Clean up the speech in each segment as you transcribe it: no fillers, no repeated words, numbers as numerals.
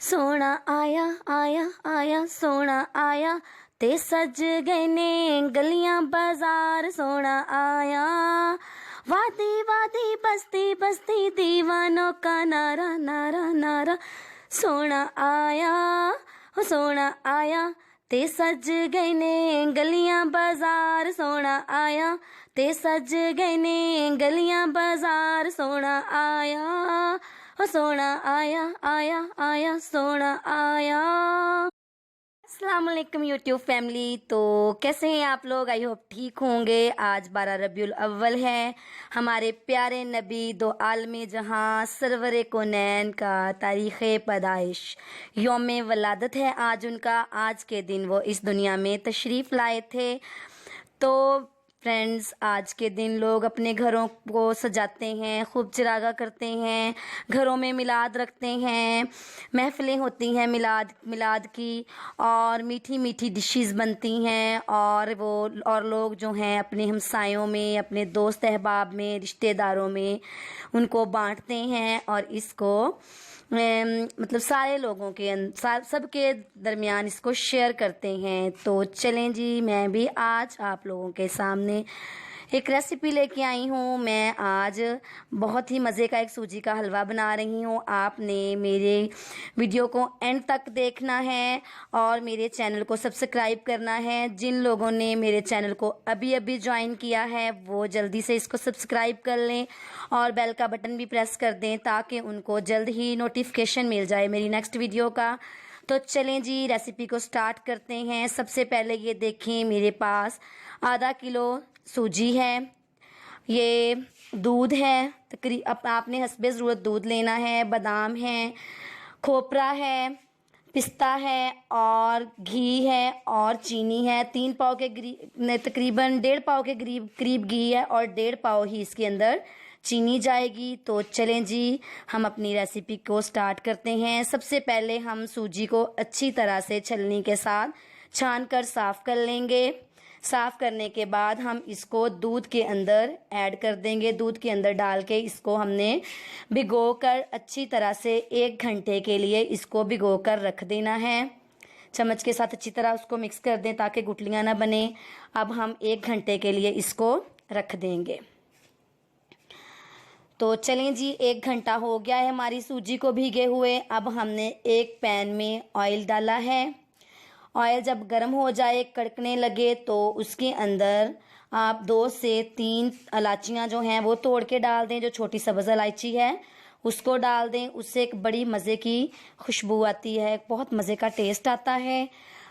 सोना आया आया आया सोना आया ते सज गए ने गलियां बाजार। सोना आया वादी वादी बस्ती बस्ती दीवानों का नारा नारा नारा। सोना आया हो सोना आया ते सज गए ने गलियां बाजार। सोना आया ते सज गए ने गलियां बाजार। सोना आया हो सोना आया आया आया सोना आया। अस्सलाम वालेकुम यूट्यूब फैमिली। तो कैसे हैं आप लोग? आई होप ठीक होंगे। आज 12 रबीउल अव्वल है। हमारे प्यारे नबी दो आलमी जहां सरवरे कोनैन का तारीख़ पैदाइश यौम वलादत है आज उनका। आज के दिन वो इस दुनिया में तशरीफ़ लाए थे। तो फ्रेंड्स, आज के दिन लोग अपने घरों को सजाते हैं, खूब चिरागा करते हैं, घरों में मिलाद रखते हैं, महफिलें होती हैं मिलाद की, और मीठी मीठी डिशेस बनती हैं, और लोग जो हैं अपने हमसायों में, अपने दोस्त अहबाब में, रिश्तेदारों में उनको बांटते हैं और इसको मतलब सारे लोगों के सबके दरमियान इसको शेयर करते हैं। तो चलें जी, मैं भी आज आप लोगों के सामने एक रेसिपी लेके आई हूँ। मैं आज बहुत ही मज़े का एक सूजी का हलवा बना रही हूँ। आपने मेरे वीडियो को एंड तक देखना है और मेरे चैनल को सब्सक्राइब करना है। जिन लोगों ने मेरे चैनल को अभी अभी ज्वाइन किया है वो जल्दी से इसको सब्सक्राइब कर लें और बेल का बटन भी प्रेस कर दें ताकि उनको जल्द ही नोटिफिकेशन मिल जाए मेरी नेक्स्ट वीडियो का। तो चलें जी, रेसिपी को स्टार्ट करते हैं। सबसे पहले ये देखें, मेरे पास आधा किलो सूजी है, ये दूध है, आपने हस्बे ज़रूरत दूध लेना है, बादाम है, खोपरा है, पिस्ता है और घी है और चीनी है। 3 पाव के तकरीबन 1.5 पाव के करीब घी है और 1.5 पाव ही इसके अंदर चीनी जाएगी। तो चलें जी, हम अपनी रेसिपी को स्टार्ट करते हैं। सबसे पहले हम सूजी को अच्छी तरह से छलनी के साथ छान कर साफ़ कर लेंगे। साफ़ करने के बाद हम इसको दूध के अंदर ऐड कर देंगे। दूध के अंदर डाल के इसको हमने भिगो कर अच्छी तरह से 1 घंटे के लिए इसको भिगो कर रख देना है। चम्मच के साथ अच्छी तरह उसको मिक्स कर दें ताकि गुठलियाँ ना बने। अब हम 1 घंटे के लिए इसको रख देंगे। तो चलें जी, 1 घंटा हो गया है हमारी सूजी को भीगे हुए। अब हमने एक पैन में ऑयल डाला है। ऑयल जब गर्म हो जाए, कड़कने लगे, तो उसके अंदर आप 2 से 3 इलायचियाँ जो हैं वो तोड़ के डाल दें। जो छोटी सब्ज़ इलायची है उसको डाल दें, उससे एक बड़ी मज़े की खुशबू आती है, बहुत मज़े का टेस्ट आता है।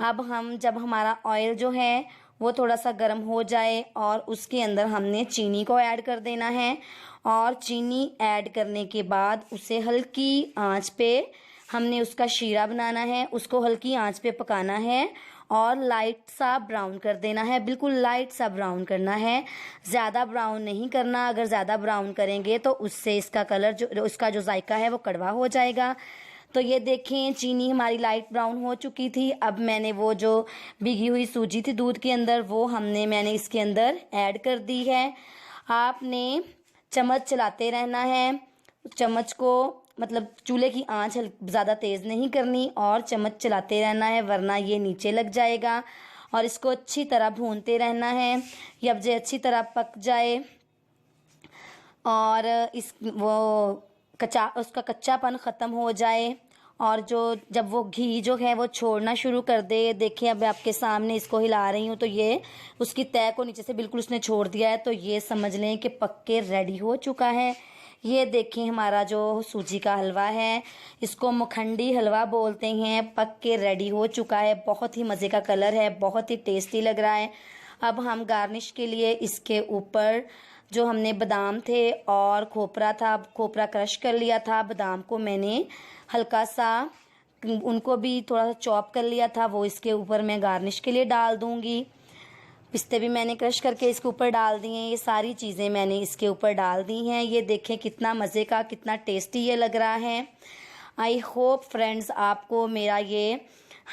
अब जब हमारा ऑयल जो है वो थोड़ा सा गर्म हो जाए और उसके अंदर हमने चीनी को ऐड कर देना है और चीनी ऐड करने के बाद उसे हल्की आंच पे हमने उसका शीरा बनाना है। उसको हल्की आंच पे पकाना है और लाइट सा ब्राउन कर देना है। बिल्कुल लाइट सा ब्राउन करना है, ज़्यादा ब्राउन नहीं करना। अगर ज़्यादा ब्राउन करेंगे तो उससे इसका कलर उसका जो जायका है वो कड़वा हो जाएगा। तो ये देखें, चीनी हमारी लाइट ब्राउन हो चुकी थी। अब मैंने वो जो भीगी हुई सूजी थी दूध के अंदर वो मैंने इसके अंदर ऐड कर दी है। आपने चम्मच चलाते रहना है। चम्मच को मतलब चूल्हे की आंच ज़्यादा तेज़ नहीं करनी और चम्मच चलाते रहना है वरना ये नीचे लग जाएगा। और इसको अच्छी तरह भूनते रहना है जब ये अच्छी तरह पक जाए और उसका कच्चापन ख़त्म हो जाए और जब वो घी जो है वो छोड़ना शुरू कर दे। देखिए, अब आपके सामने इसको हिला रही हूँ तो ये उसकी तह को नीचे से बिल्कुल उसने छोड़ दिया है। तो ये समझ लें कि पक के रेडी हो चुका है। ये देखें, हमारा जो सूजी का हलवा है इसको मखंडी हलवा बोलते हैं, पक के रेडी हो चुका है। बहुत ही मज़े का कलर है, बहुत ही टेस्टी लग रहा है। अब हम गार्निश के लिए इसके ऊपर जो हमने बादाम थे और खोपरा था, खोपरा क्रश कर लिया था, बादाम को मैंने हल्का सा उनको भी थोड़ा सा चॉप कर लिया था, वो इसके ऊपर मैं गार्निश के लिए डाल दूँगी। पिस्ते भी मैंने क्रश करके इसके ऊपर डाल दिए हैं। ये सारी चीज़ें मैंने इसके ऊपर डाल दी हैं। ये देखें कितना मज़े का, कितना टेस्टी ये लग रहा है। आई होप फ्रेंड्स आपको मेरा ये